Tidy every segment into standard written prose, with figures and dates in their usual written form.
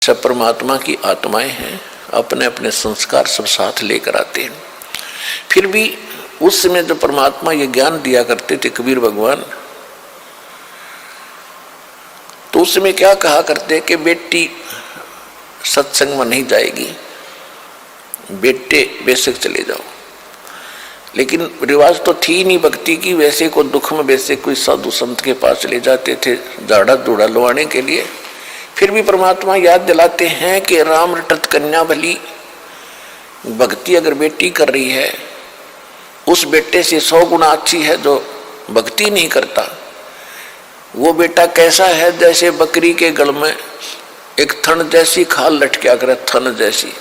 सब परमात्मा की आत्माएं हैं, अपने अपने संस्कार सब साथ लेकर आते हैं। फिर भी उस समय जो परमात्मा ये ज्ञान दिया करते थे कबीर भगवान, तो उस समय क्या कहा करते कि बेटी सत्संग में नहीं जाएगी, बेटे बेशक चले जाओ। लेकिन रिवाज तो थी नहीं भक्ति की, वैसे को दुख में वैसे कोई साधु संत के पास चले जाते थे झाड़ा धूड़ा लवाने के लिए। फिर भी परमात्मा याद दिलाते हैं कि राम रटत कन्या भली, भक्ति अगर बेटी कर रही है उस बेटे से 100 गुना अच्छी है जो भक्ति नहीं करता। वो बेटा कैसा है, जैसे बकरी के गल में एक थन जैसी खाल लटका करे, थन जैसी।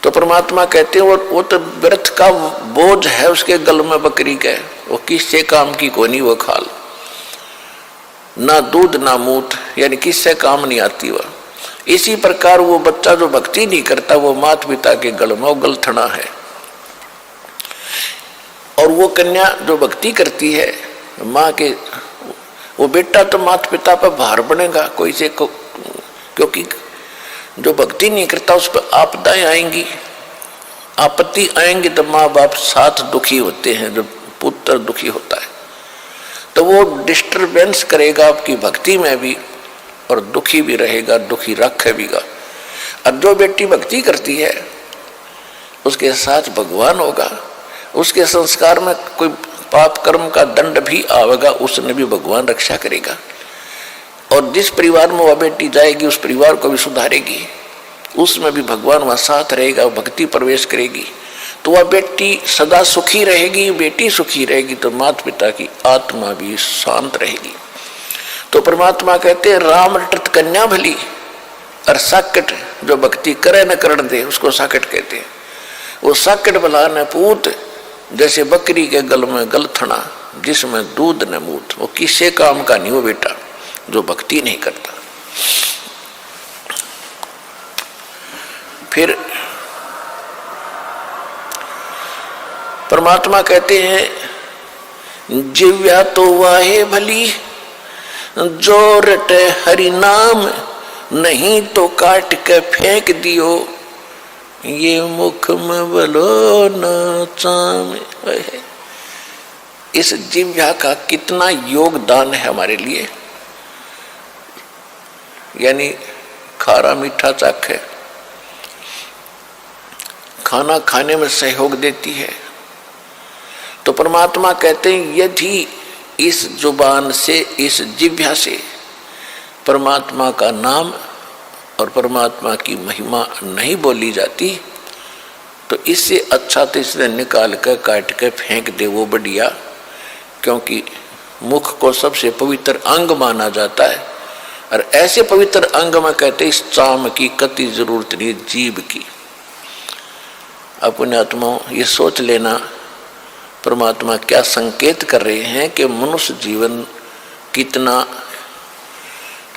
तो परमात्मा कहते हैं वो तो व्यर्थ का बोझ है उसके गल में बकरी के, वो किससे काम की कोनी वो खाल, ना दूध ना मूत, यानी किससे काम नहीं आती वह। इसी प्रकार वो बच्चा जो भक्ति नहीं करता वो माता पिता के गल में वो गलथना है, और वो कन्या जो भक्ति करती है माँ के, वो बेटा तो माता पिता पर भार बनेगा कोई से को, क्योंकि जो भक्ति नहीं करता उस पर आपदाएं आएंगी, आपत्ति आएंगी, तो माँ बाप साथ दुखी होते हैं, जब पुत्र दुखी होता है तो वो डिस्टरबेंस करेगा आपकी भक्ति में भी, और दुखी भी रहेगा, दुखी रखेगा। अब जो बेटी भक्ति करती है उसके साथ भगवान होगा, उसके संस्कार में कोई पाप कर्म का दंड भी आवेगा, उसने भी भगवान रक्षा करेगा। और जिस परिवार में वह बेटी जाएगी उस परिवार को भी सुधारेगी, उसमें भी भगवान वहाँ साथ रहेगा, भक्ति प्रवेश करेगी, तो वह बेटी सदा सुखी रहेगी। बेटी सुखी रहेगी तो माता पिता की आत्मा भी शांत रहेगी। तो परमात्मा कहते हैं राम रटत कन्या भली, और साकट जो भक्ति करे न करण दे उसको साकट कहते हैं। वो साकट भला न पूत, जैसे बकरी के गल में गलथना जिसमें दूध न मूत, वो किसी काम का नहीं वो बेटा जो भक्ति नहीं करता। फिर परमात्मा कहते हैं जिव्या तो वाहे भली, जो रटे हरि नाम, नहीं तो काट के फेंक दियो, ये मुख में बलो न चाम। इस जिव्या का कितना योगदान है हमारे लिए, यानी खारा मीठा चाखे, खाना खाने में सहयोग देती है। तो परमात्मा कहते हैं यदि इस जुबान से, इस जिह्वा से परमात्मा का नाम और परमात्मा की महिमा नहीं बोली जाती तो इससे अच्छा तो इसने निकाल कर काट कर फेंक दे वो बढ़िया, क्योंकि मुख को सबसे पवित्र अंग माना जाता है। और ऐसे पवित्र अंग में कहते इस चाम की कति जरूरत नहीं, जीभ की। अपने आत्माओं ये सोच लेना परमात्मा क्या संकेत कर रहे हैं कि मनुष्य जीवन कितना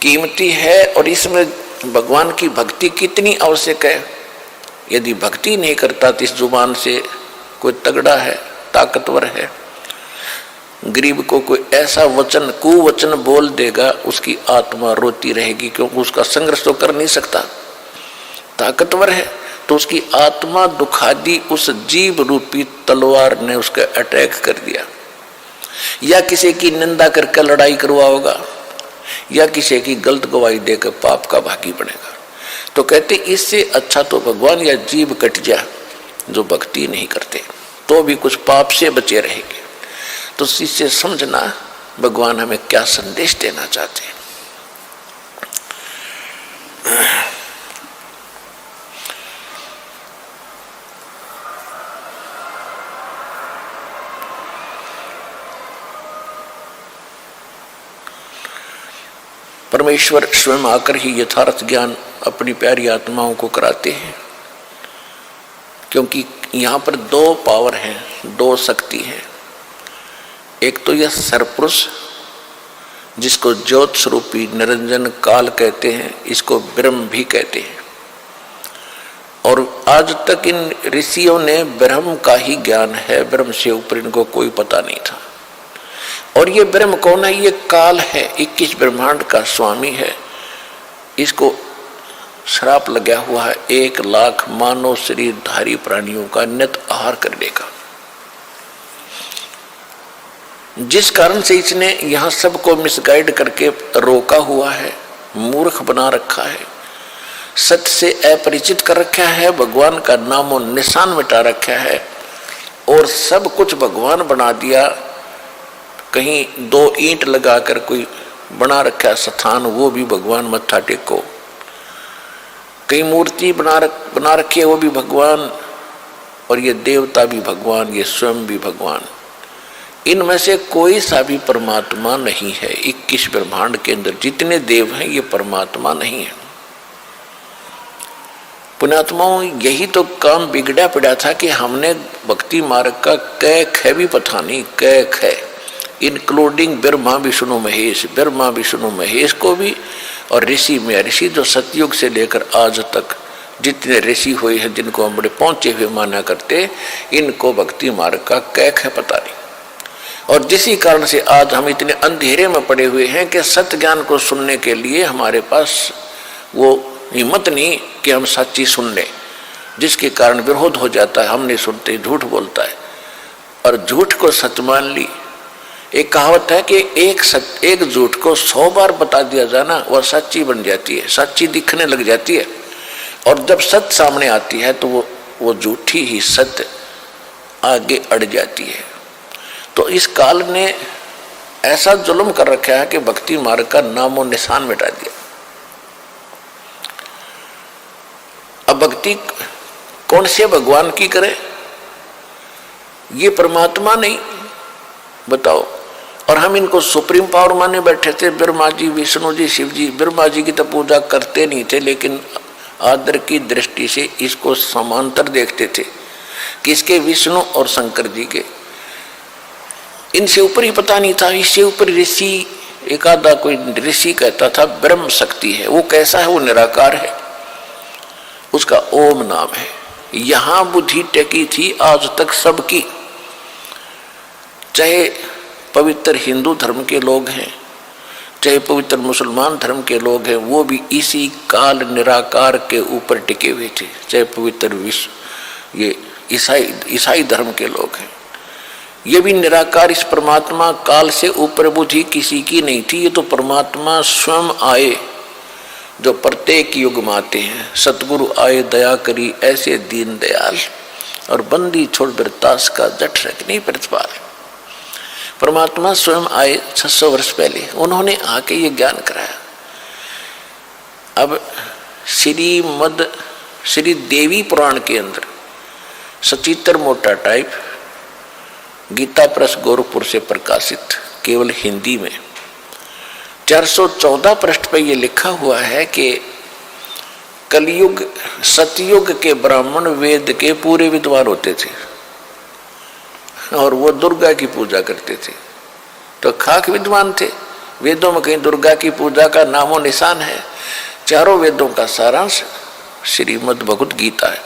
कीमती है और इसमें भगवान की भक्ति कितनी आवश्यक है। यदि भक्ति नहीं करता तो इस जुबान से कोई तगड़ा है, ताकतवर है, गरीब को कोई ऐसा वचन कुवचन बोल देगा उसकी आत्मा रोती रहेगी, क्योंकि उसका संघर्ष तो कर नहीं सकता। ताकतवर है तो उसकी आत्मा दुखादी उस जीव रूपी तलवार ने उसका अटैक कर दिया, या किसी की निंदा करके लड़ाई करवाओगा, या किसी की गलत गवाही देकर पाप का भागी बनेगा। तो कहते इससे अच्छा तो भगवान या जीव कट जा जो भक्ति नहीं करते, तो भी कुछ पाप से बचे रहेंगे। तो इससे समझना भगवान हमें क्या संदेश देना चाहते हैं। परमेश्वर स्वयं आकर ही यथार्थ ज्ञान अपनी प्यारी आत्माओं को कराते हैं, क्योंकि यहाँ पर दो पावर हैं, दो शक्ति है। एक तो यह सरपुरुष जिसको ज्योत स्वरूपी निरंजन काल कहते हैं, इसको ब्रह्म भी कहते हैं। और आज तक इन ऋषियों ने ब्रह्म का ही ज्ञान है, ब्रह्म से ऊपर इनको कोई पता नहीं था। और ये ब्रह्म कौन है? ये काल है, 21 ब्रह्मांड का स्वामी है। इसको श्राप लगा हुआ है 1 लाख मानव शरीरधारी प्राणियों का नित आहार करने का, जिस कारण से इसने यहां सबको मिसगाइड करके रोका हुआ है, मूर्ख बना रखा है, सत्य से अपरिचित कर रखा है, भगवान का नामो निशान मिटा रखा है और सब कुछ भगवान बना दिया। कहीं 2 ईंट लगाकर कोई बना रखा है स्थान, वो भी भगवान मत्था टेको। कई मूर्ति बना रखी है, वो भी भगवान, और ये देवता भी भगवान, ये स्वयं भी भगवान। इनमें से कोई सा भी परमात्मा नहीं है। 21 ब्रह्मांड के अंदर जितने देव हैं ये परमात्मा नहीं है। पुण्यात्माओं, यही तो काम बिगड़ा पड़ा था कि हमने भक्ति मार्ग का क ख भी पता नहीं, क ख इंक्लूडिंग ब्रह्मा विष्णु महेश, ब्रह्मा विष्णु महेश को भी, और ऋषि में ऋषि जो सतयुग से लेकर आज तक जितने ऋषि हुए हैं जिनको हम बड़े पहुंचे हुए माना करते, इनको भक्ति मार्ग का क ख पता नहीं। और जिसी कारण से आज हम इतने अंधेरे में पड़े हुए हैं कि सत्य ज्ञान को सुनने के लिए हमारे पास वो हिम्मत नहीं कि हम सच्ची सुन लें, जिसके कारण विरोध हो जाता है। हम नहीं सुनते, झूठ बोलता है, और झूठ को सच मान ली। एक कहावत है कि एक झूठ को 100 बार बता दिया जाना वह सच्ची बन जाती है, सच्ची दिखने लग जाती है। और जब सत्य सामने आती है तो वो झूठी ही सत्य आगे अड़ जाती है। तो इस काल ने ऐसा जुल्म कर रखा है कि भक्ति मार्ग का नामो निशान मिटा दिया। अब भक्ति कौन से भगवान की करे? ये परमात्मा नहीं, बताओ। और हम इनको सुप्रीम पावर माने बैठे थे, ब्रह्मा जी, विष्णु जी, शिव जी। ब्रह्मा जी की तो पूजा करते नहीं थे, लेकिन आदर की दृष्टि से इसको समांतर देखते थे, किसके? विष्णु और शंकर जी के। इनसे ऊपर ही पता नहीं था। इससे ऊपर ऋषि, एक आधा कोई ऋषि कहता था ब्रह्म शक्ति है। वो कैसा है? वो निराकार है, उसका ओम नाम है। यहां बुद्धि टेकी थी आज तक सबकी, चाहे पवित्र हिंदू धर्म के लोग हैं, चाहे पवित्र मुसलमान धर्म के लोग हैं, वो भी इसी काल निराकार के ऊपर टिके हुए थे। चाहे पवित्र विश्व ये ईसाई धर्म के लोग हैं, ये भी निराकार इस परमात्मा काल से ऊपर बुद्धि किसी की नहीं थी। ये तो परमात्मा स्वयं आए जो प्रत्येक युग में आते हैं। सतगुरु आए दया करी ऐसे दीन दयाल, और बंदी छोड़ बिरतास का जठ रख नहीं प्रतिपाल। परमात्मा स्वयं आए 600 वर्ष पहले, उन्होंने आके ये ज्ञान कराया। अब श्री देवी पुराण के अंदर सचित्र मोटा टाइप गीता प्रेस गोरखपुर से प्रकाशित केवल हिंदी में 414 पृष्ठ पर यह लिखा हुआ है कि कलयुग सतयुग के ब्राह्मण वेद के पूरे विद्वान होते थे और वो दुर्गा की पूजा करते थे। तो खाक विद्वान थे। वेदों में कहीं दुर्गा की पूजा का नामो निशान है? चारों वेदों का सारांश श्रीमद् भगवत गीता है।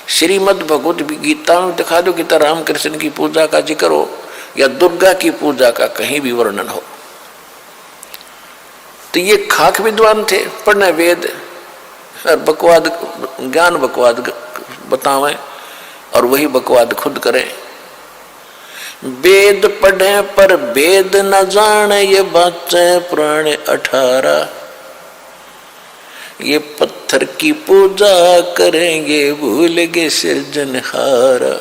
श्रीमद् भगवत गीता में दिखा दो गीता रामकृष्ण की पूजा का जिक्र हो या दुर्गा की पूजा का कहीं भी वर्णन हो। तो ये खाक विद्वान थे, पढ़ना वेद और बकवाद ज्ञान बकवाद बतावें और वही बकवाद खुद करें। वेद पढ़े पर वेद न जाने, ये बातें पुराने 18। ये पत्थर की पूजा करेंगे भूल गए सृजनहारा।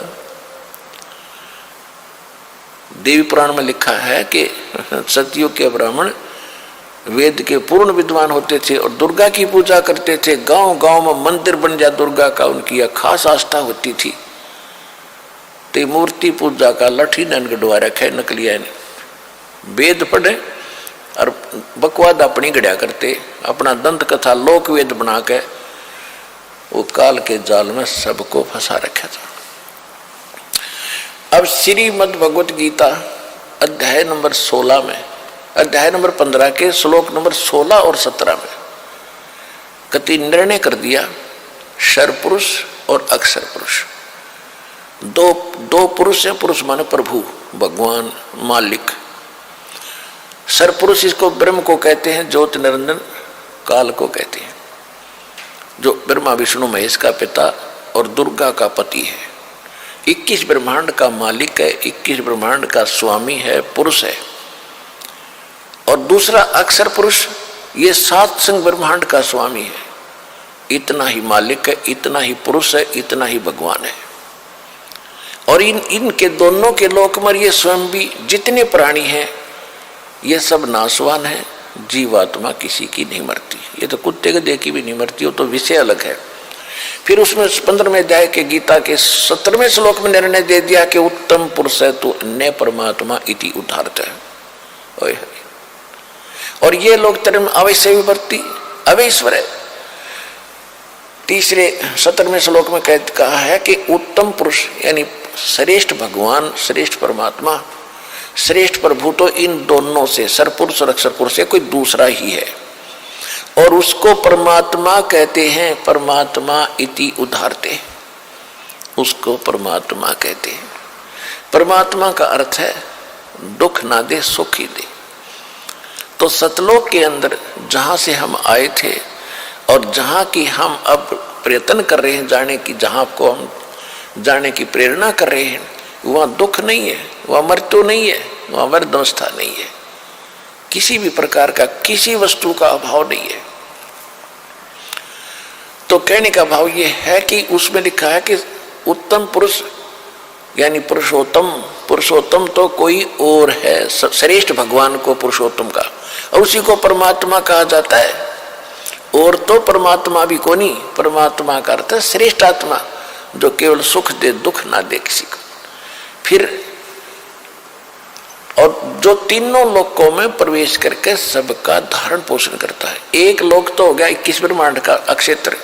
देवी पुराण में लिखा है कि सतयुग के ब्राह्मण वेद के पूर्ण विद्वान होते थे और दुर्गा की पूजा करते थे। गांव गांव में मंदिर बन जा दुर्गा का, उनकी यह खास आस्था होती थी। तो मूर्ति पूजा का लठी नन गढ़वा रखे नकलिया ने। वेद पढ़े और बकवाद अपनी गढ़िया करते, अपना दंत कथा लोक वेद बना के वो काल के जाल में सबको फंसा रखा था। अब श्रीमद् भगवत गीता अध्याय नंबर 16 में, अध्याय नंबर 15 के श्लोक नंबर 16 और 17 में कति निर्णय कर दिया क्षर पुरुष और अक्षर पुरुष। दो पुरुष हैं। पुरुष माने प्रभु, भगवान, मालिक। सर्वपुरुष इसको ब्रह्म को कहते हैं, ज्योत निरंजन काल को कहते हैं। जो ब्रह्मा विष्णु महेश का पिता और दुर्गा का पति है, 21 ब्रह्मांड का मालिक है, 21 ब्रह्मांड का स्वामी है, पुरुष है। और दूसरा अक्षर पुरुष, ये 7 संग ब्रह्मांड का स्वामी है। इतना ही मालिक है, इतना ही पुरुष है, इतना ही भगवान है। और इनके दोनों के लोक में ये स्वयं भी जितने प्राणी हैं ये सब नाशवान है। जीवात्मा किसी की नहीं मरती, ये तो कुत्ते गधे की भी नहीं मरती, वो तो विषय अलग है। फिर उसमें 15वें अध्याय के गीता के 17वें श्लोक में निर्णय दे दिया कि उत्तम पुरुष है तो अन्य परमात्मा इति उदाहरत है। और ये लोग term अवश्य विवर्ती अवैश्वर है। तीसरे 17वें श्लोक में कहा है कि उत्तम पुरुष यानी श्रेष्ठ भगवान, श्रेष्ठ परमात्मा, श्रेष्ठ प्रभु तो इन दोनों से सरपुरुष और अक्षर पुरुष से कोई दूसरा ही है, और उसको परमात्मा कहते हैं। परमात्मा इति उदाहरते, उसको परमात्मा कहते हैं। परमात्मा का अर्थ है दुख ना दे सुख ही दे। तो सतलोक के अंदर जहां से हम आए थे और जहां की हम अब प्रयत्न कर रहे हैं जाने की, जहां को हम जाने की प्रेरणा कर रहे हैं, वहां दुख नहीं है, वहां मृत्यु नहीं है, वहां वर्धावस्था नहीं है, किसी भी प्रकार का किसी वस्तु का अभाव नहीं है। तो कहने का भाव ये है कि उसमें लिखा है कि उत्तम पुरुष यानी पुरुषोत्तम, पुरुषोत्तम तो कोई और है, श्रेष्ठ भगवान को पुरुषोत्तम का, और उसी को परमात्मा कहा जाता है। और तो परमात्मा भी को नहीं, परमात्मा का अर्थ है श्रेष्ठ आत्मा जो केवल सुख दे, दुख ना दे किसी को। फिर और जो तीनों लोकों में प्रवेश करके सबका धारण पोषण करता है। एक लोक तो हो गया 21 ब्रह्मांड का अक्षेत्र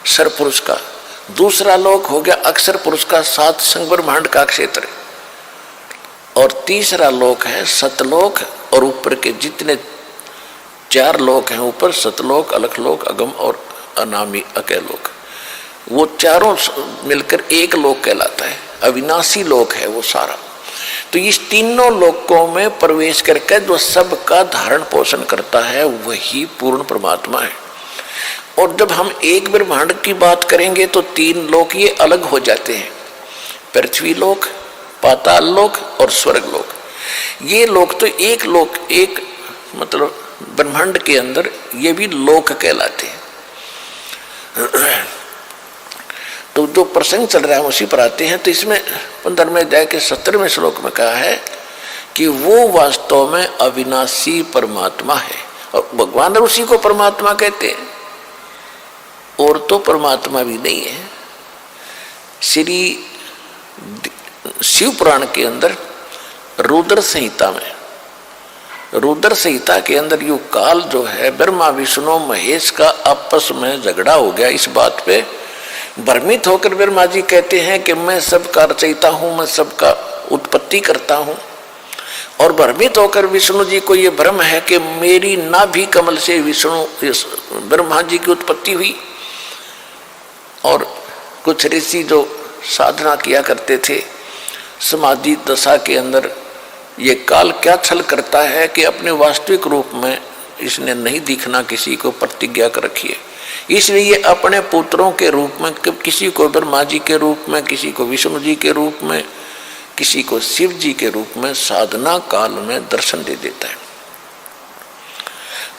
सरपुरुष का, दूसरा लोक हो गया अक्षर पुरुष का 7 संग ब्रह्मांड का क्षेत्र, और तीसरा लोक है सतलोक। और ऊपर के जितने 4 लोक हैं ऊपर, सतलोक, अलखलोक, अगम और अनामी अकेलोक, वो चारों मिलकर एक लोक कहलाता है। अविनाशी लोक है वो सारा। तो इस तीनों लोकों में प्रवेश करके जो सबका धारण पोषण करता है वही पूर्ण परमात्मा है। और जब हम एक ब्रह्मांड की बात करेंगे तो 3 लोक ये अलग हो जाते हैं, पृथ्वी लोक, पाताल लोक और स्वर्ग लोक। ये लोक तो एक लोक, एक मतलब ब्रह्मांड के अंदर ये भी लोक कहलाते हैं। तो जो प्रसंग चल रहा है उसी पर आते हैं। तो इसमें 15वें अध्याय के 17वें श्लोक में कहा है कि वो वास्तव में अविनाशी परमात्मा है, और भगवान उसी को परमात्मा कहते हैं, और तो परमात्मा भी नहीं है। श्री शिव पुराण के अंदर रुद्र संहिता में, रुद्र संहिता के अंदर यो काल जो है ब्रह्मा विष्णु महेश का आपस में झगड़ा हो गया। इस बात पे भ्रमित होकर ब्रह्मा जी कहते हैं कि मैं सबका रचयिता हूं, मैं सबका उत्पत्ति करता हूं। और भ्रमित होकर विष्णु जी को ये भ्रम है कि मेरी नाभि कमल से विष्णु ब्रह्मा जी की उत्पत्ति हुई। और कुछ ऋषि जो साधना किया करते थे समाधि दशा के अंदर, ये काल क्या छल करता है कि अपने वास्तविक रूप में इसने नहीं दिखना, किसी को प्रतिज्ञा कर रखी है। इसलिए अपने पुत्रों के रूप में, किसी को ब्रह्मा जी के रूप में, किसी को विष्णु जी के रूप में, किसी को शिव जी के रूप में साधना काल में दर्शन दे देता है।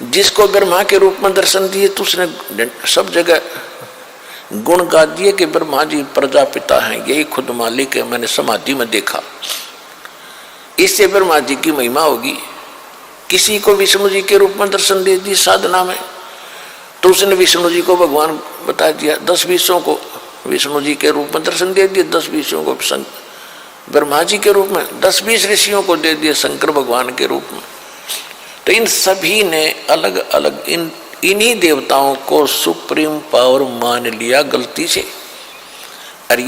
जिसको ब्रह्मा के रूप में दर्शन दिए तो उसने सब जगह गुण गा दिए कि ब्रह्मा जी प्रजापिता हैं, यही खुद मालिक है, मैंने समाधि में देखा। इससे ब्रह्मा जी की महिमा होगी। किसी को विष्णु जी के रूप में दर्शन दे दी साधना में, तो उसने विष्णु जी को भगवान बता दिया। 10 विषयों को विष्णु जी के रूप में दर्शन दे दिए, 10 विषयों को ब्रह्मा जी के रूप में, 10-20 ऋषियों को दे दिए शंकर भगवान के रूप में। तो इन सभी ने अलग अलग इन्हीं देवताओं को सुप्रीम पावर मान लिया गलती से। और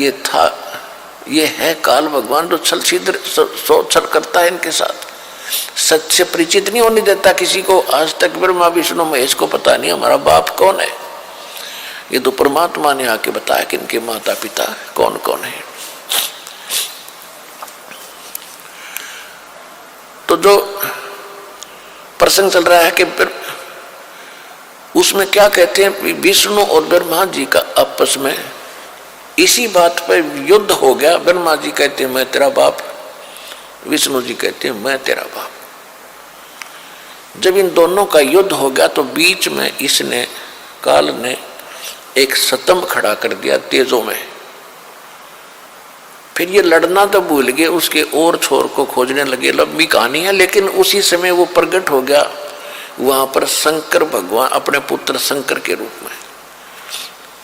ये है काल भगवान जो छल छिद्र छल करता है इनके साथ, सच से परिचित नहीं होने देता किसी को। आज तक ब्रह्मा विष्णु महेश को पता नहीं हमारा बाप कौन है। ये तो परमात्मा ने आके बताया कि इनके माता पिता कौन कौन है। तो जो प्रसंग चल रहा है कि उसमें क्या कहते हैं, विष्णु और ब्रह्मा जी का आपस में इसी बात पर युद्ध हो गया। ब्रह्मा जी कहते हैं मैं तेरा बाप, विष्णु जी कहते हैं मैं तेरा बाप। जब इन दोनों का युद्ध हो गया तो बीच में इसने, काल ने एक स्तंभ खड़ा कर दिया तेजों में। फिर ये लड़ना तो भूल गए, उसके और छोर को खोजने लगे। लंबी कहानी है, लेकिन उसी समय वो प्रकट हो गया वहां पर शंकर भगवान अपने पुत्र शंकर के रूप में।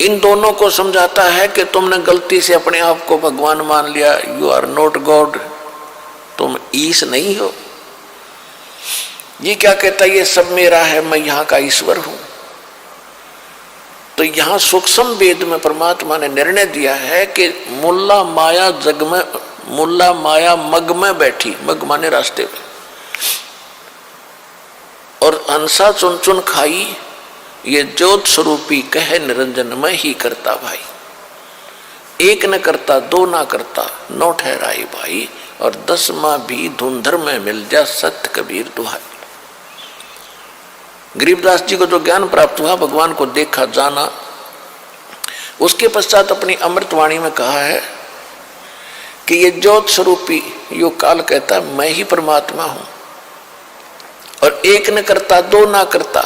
इन दोनों को समझाता है कि तुमने गलती से अपने आप को भगवान मान लिया, यू आर नॉट गॉड, तुम ईश नहीं हो। ये क्या कहता है, ये सब मेरा है, मैं यहाँ का ईश्वर हूं। तो यहाँ सूक्ष्म वेद में परमात्मा ने निर्णय दिया है कि मुल्ला माया जग में, मुल्ला माया मग में बैठी, मग माने रास्ते में, और हंसा चुन चुन खाई, ये ज्योत स्वरूपी कहे निरंजन मैं ही करता भाई। एक न करता दो ना करता नौ ठहराई भाई, और 10वां भी धुंधर में मिल जा सत्य कबीर दुहाई। गरीबदास जी को जो ज्ञान प्राप्त हुआ, भगवान को देखा जाना, उसके पश्चात अपनी अमृतवाणी में कहा है कि ये ज्योत स्वरूपी यो काल कहता मैं ही परमात्मा हूं, और एक न करता दो ना करता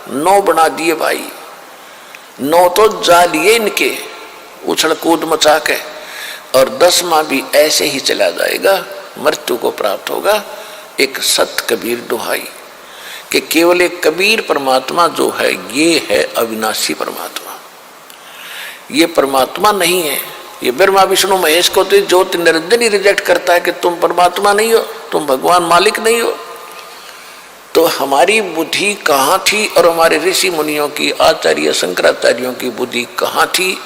9 बना दिए भाई। 9 तो जा लिए इनके उछल कूद मचा के, और 10वां भी ऐसे ही चला जाएगा, मृत्यु को प्राप्त होगा। एक सत कबीर दुहाई कि केवल एक कबीर परमात्मा जो है ये है अविनाशी परमात्मा, ये परमात्मा नहीं है। ये ब्रह्मा विष्णु महेश को तो ज्योति निरंजन ही रिजेक्ट करता है कि तुम परमात्मा नहीं हो, तुम भगवान मालिक नहीं हो। तो हमारी बुद्धि कहाँ थी, और हमारे ऋषि मुनियों की, आचार्य शंकराचार्यों की बुद्धि कहाँ थी,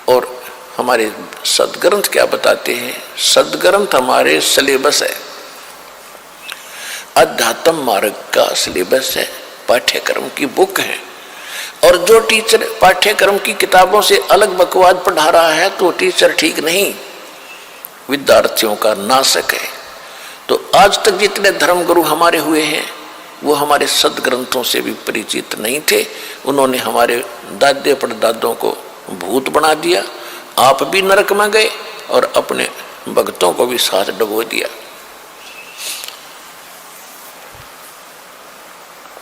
और हमारे सदग्रंथ क्या बताते हैं। सदग्रंथ हमारे सिलेबस है, अध्यात्म मार्ग का सिलेबस है, पाठ्यक्रम की बुक है। और जो टीचर पाठ्यक्रम की किताबों से अलग बकवाद पढ़ा रहा है तो टीचर ठीक नहीं, विद्यार्थियों का नाशक है। तो आज तक जितने धर्मगुरु हमारे हुए हैं वो हमारे सदग्रंथों से भी परिचित नहीं थे। उन्होंने हमारे दादे परदादों को भूत बना दिया, आप भी नरक में गए और अपने भक्तों को भी साथ डुबो दिया।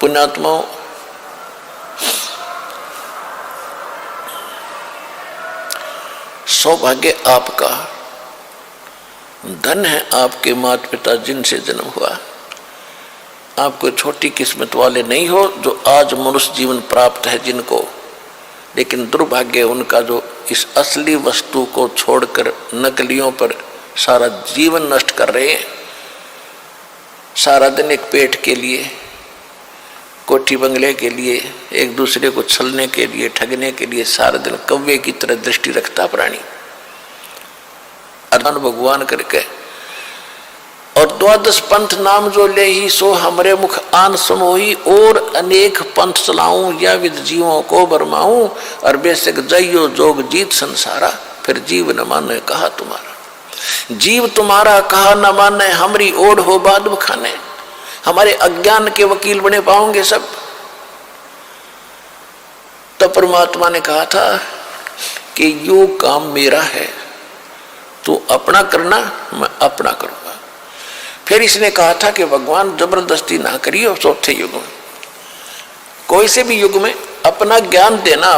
पुण्यात्माओं, सौभाग्य आपका, धन है आपके माता पिता जिनसे जन्म हुआ। आप कोई छोटी किस्मत वाले नहीं हो जो आज मनुष्य जीवन प्राप्त है जिनको, लेकिन दुर्भाग्य उनका जो इस असली वस्तु को छोड़कर नकलियों पर सारा जीवन नष्ट कर रहे हैं। सारा दिन एक पेट के लिए, कोठी बंगले के लिए, एक दूसरे को छलने के लिए, ठगने के लिए सारा दिन कौवे की तरह दृष्टि रखता प्राणी। अदान भगवान करके और 12 पंथ नाम जो ले ही सो हमरे मुख आन समोही, और अनेक पंथ चलाऊं या विद जीवों को बरमाऊं, और बेशक जइयो जोग जीत संसारा, फिर जीव न माने कहा तुम्हारा। जीव तुम्हारा कहा न माने, हमरी ओढ़ हो बाद बखाने। हमारे अज्ञान के वकील बने पाओगे सब। तो परमात्मा ने कहा था कि यो काम मेरा है, तू अपना करना, मैं अपना करूंगा। फिर इसने कहा था कि भगवान जबरदस्ती ना करिए। चौथे युग में, कोई से भी युग में अपना ज्ञान देना,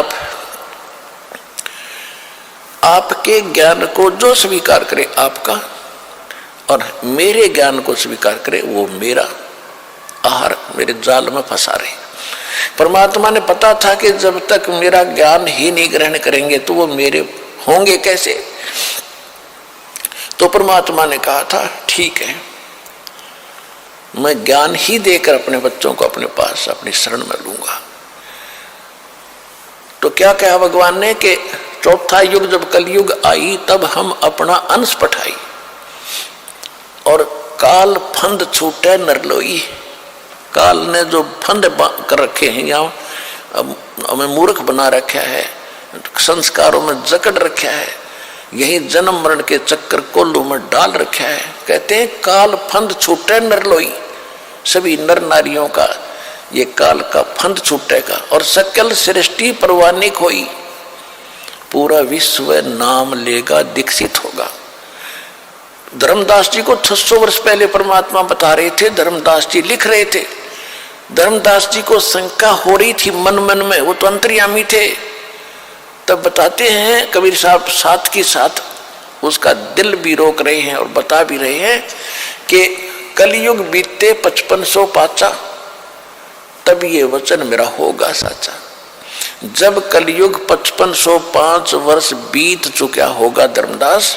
आपके ज्ञान को जो स्वीकार करे आपका, और मेरे ज्ञान को स्वीकार करे वो मेरा। आहार मेरे जाल में फंसा रहे। परमात्मा ने पता था कि जब तक मेरा ज्ञान ही नहीं ग्रहण करेंगे तो वो मेरे होंगे कैसे। तो परमात्मा ने कहा था ठीक है, मैं ज्ञान ही देकर अपने बच्चों को अपने पास अपनी शरण में लूंगा। तो क्या कहा भगवान ने कि चौथा युग जब कलयुग आई तब हम अपना अंश पठाई, और काल फंद छूटे नरलोई। काल ने जो फंद कर रखे हैं, यहाँ हमें मूर्ख बना रखा है, संस्कारों में जकड़ रखा है, यही जन्म मरण के चक्कर कोल्लू में डाल रखा है। कहते हैं काल फंद छूटे नरलोई। सभी नर नारियों का ये काल का फंद छूटेगा और सकल सृष्टि परवानिक होई, पूरा विश्व नाम लेगा, दीक्षित होगा। धर्मदास जी को 600 वर्ष पहले परमात्मा बता रहे थे, धर्मदास जी लिख रहे थे। धर्मदास जी को शंका हो रही थी मन मन में, वो तो अंतर्यामी थे। तब बताते हैं कबीर साहब साथ के साथ उसका दिल भी रोक रहे हैं और बता भी रहे हैं कि कलयुग बीते 5500 पाचा, तब ये वचन मेरा होगा साचा। जब कलयुग 5505 वर्ष बीत चुका होगा धर्मदास,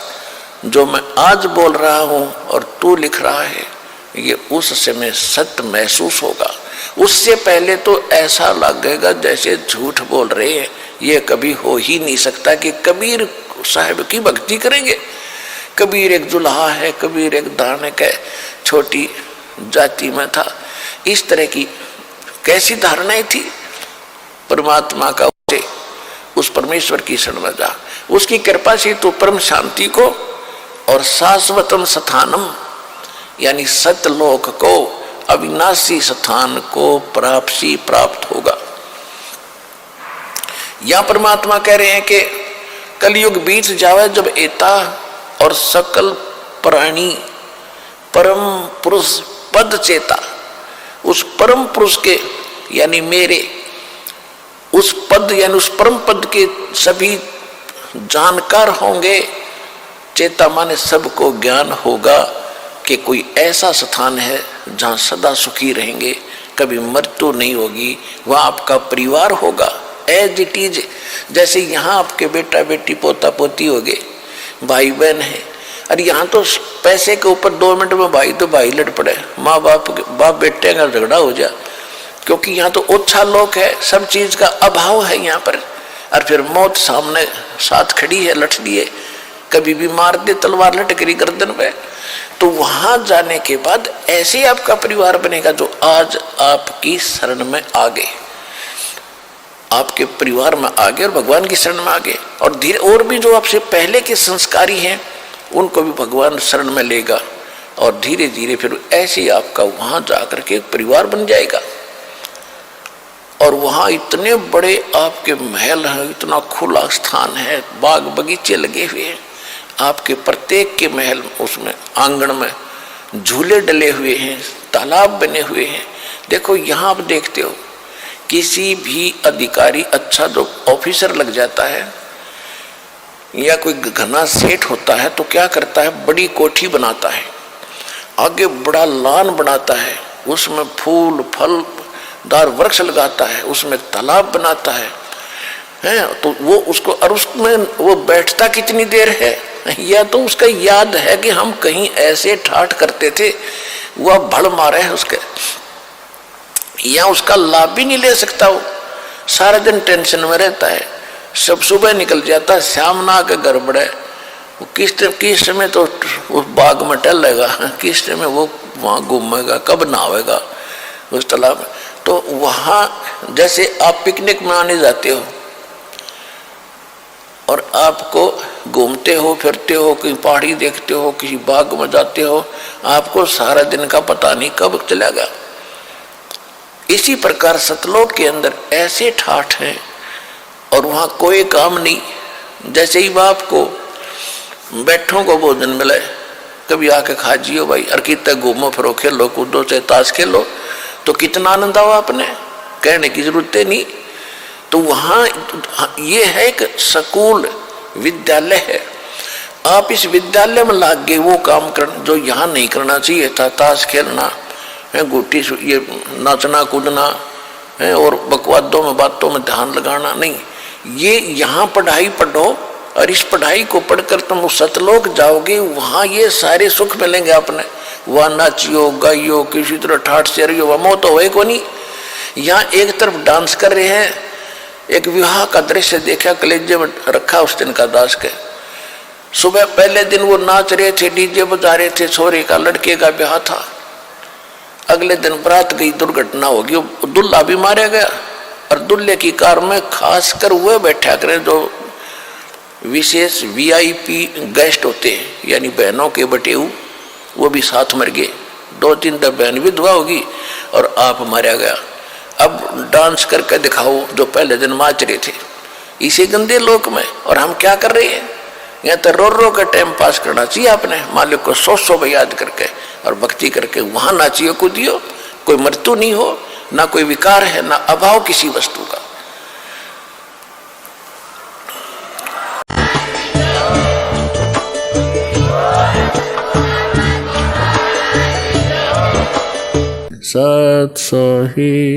जो मैं आज बोल रहा हूं और तू लिख रहा है, ये उस समय सत्य महसूस होगा। उससे पहले तो ऐसा लगेगा जैसे झूठ बोल रहे हैं। ये कभी हो ही नहीं सकता कि कबीर साहब की भक्ति करेंगे। कबीर एक दुल्हा है, कबीर एक दानक है, छोटी जाति में था। इस तरह की कैसी धारणाएं थी। परमात्मा का उस परमेश्वर की शरण में जा, उसकी कृपा से तो परम शांति को और शाश्वतम स्थानम यानी सतलोक को, अविनाशी स्थान को प्राप्त होगा। यहां परमात्मा कह रहे हैं कि कलयुग बीत जावे जब एता और सकल प्राणी परम पुरुष पद चेता, उस परम पुरुष के यानी मेरे उस पद यानी उस परम पद के सभी जानकार होंगे। चेता माने सबको ज्ञान होगा कि कोई ऐसा स्थान है जहां सदा सुखी रहेंगे, कभी मृत्यु नहीं होगी, वहां आपका परिवार होगा एज इट इज। जैसे यहाँ आपके बेटा बेटी पोता पोती हो गए, भाई बहन है, और यहाँ तो पैसे के ऊपर 2 मिनट में भाई तो भाई लड़ पड़े, माँ बाप बेटे का झगड़ा हो जाए, क्योंकि यहाँ तो ओछा लोग है, सब चीज का अभाव है यहाँ पर। और फिर मौत सामने साथ खड़ी है, लठ लिए, कभी भी मार दे तलवार लटक रही गर्दन पे। तो वहां जाने के बाद ऐसे आपका परिवार बनेगा जो आज आपकी शरण में आ गए, आपके परिवार में आ गए और भगवान की शरण में आ गए। और धीरे और भी जो आपसे पहले के संस्कारी हैं उनको भी भगवान शरण में लेगा, और धीरे धीरे फिर ऐसे आपका वहां जाकर के परिवार बन जाएगा। और वहां इतने बड़े आपके महल हैं, इतना खुला स्थान है, बाग बगीचे लगे हुए हैं, आपके प्रत्येक के महल उसमें आंगन में झूले डले हुए हैं, तालाब बने हुए हैं। देखो यहाँ आप देखते हो किसी भी अधिकारी अच्छा जो ऑफिसर लग जाता है या कोई घना सेठ होता है तो क्या करता है, बड़ी कोठी बनाता है, आगे बड़ा लान बनाता है, उसमें फूल फल दार वृक्ष लगाता है, उसमें तालाब बनाता है, तो वो उसको, और उसमें वो बैठता कितनी देर है, या तो उसका याद है कि हम कहीं ऐसे ठाठ करते थे, वह भड़ मारे है उसके, या उसका लाभ भी नहीं ले सकता। वो सारा दिन टेंशन में रहता है, सब सुबह निकल जाता है, शाम ना आके घर बढ़े, वो किस समय तो उस बाग में टहलेगा, किस समय वो वहाँ घूमेगा, कब नहावेगा उस तालाब में। तो वहाँ जैसे आप पिकनिक में आने जाते हो और आपको घूमते हो फिरते हो, कहीं पहाड़ी देखते हो, किसी बाग में जाते हो, आपको सारा दिन का पता नहीं कब चलेगा। इसी प्रकार सतलोक के अंदर ऐसे ठाठ हैं और वहाँ कोई काम नहीं। जैसे ही बाप को बैठों को भोजन मिले, कभी आके खा जियो भाई, और कितना घूमो फिरो, खेलो कूदो, चाहे ताश खेलो, तो कितना आनंद आओ, आपने कहने की जरूरत नहीं। तो वहाँ ये है एक स्कूल विद्यालय है, आप इस विद्यालय में लाग गए वो काम करना जो यहाँ नहीं करना चाहिए था, ताश खेलना है, गुट्टी ये नाचना कूदना है, और बकवादों में बातों में ध्यान लगाना नहीं। ये यहाँ पढ़ाई पढ़ो और इस पढ़ाई को पढ़कर तुम सतलोक जाओगे, वहाँ ये सारे सुख मिलेंगे आपने। वहाँ नाचियो गाइयो, किसी तरह ठाठ से रहियो, वह मौत हो को नहीं। यहाँ एक तरफ डांस कर रहे हैं, एक विवाह का दृश्य देखा, कलेजे में रखा उस दिन का दास के। सुबह पहले दिन वो नाच रहे थे, डीजे बजा रहे थे, छोरे का लड़के का ब्याह था। अगले दिन बरात गई, दुर्घटना होगी, दुल्हा भी मारा गया, और दुल्हे की कार में खास कर वह बैठा करे जो विशेष VIP गेस्ट होते हैं, यानी बहनों के बटेऊ, वो भी साथ मर गए। 2-3 बहन विधवा होगी और आप मारा गया। अब डांस करके दिखाओ जो पहले दिन नाच रहे थे इसी गंदे लोक में। और हम क्या कर रहे हैं, यहाँ तो रो रो के टाइम पास करना चाहिए अपने मालिक को 100 याद करके और भक्ति करके वहां नाचियो कूदियो। कोई मृत्यु नहीं हो, ना कोई विकार है, ना अभाव किसी वस्तु का। सत सोही।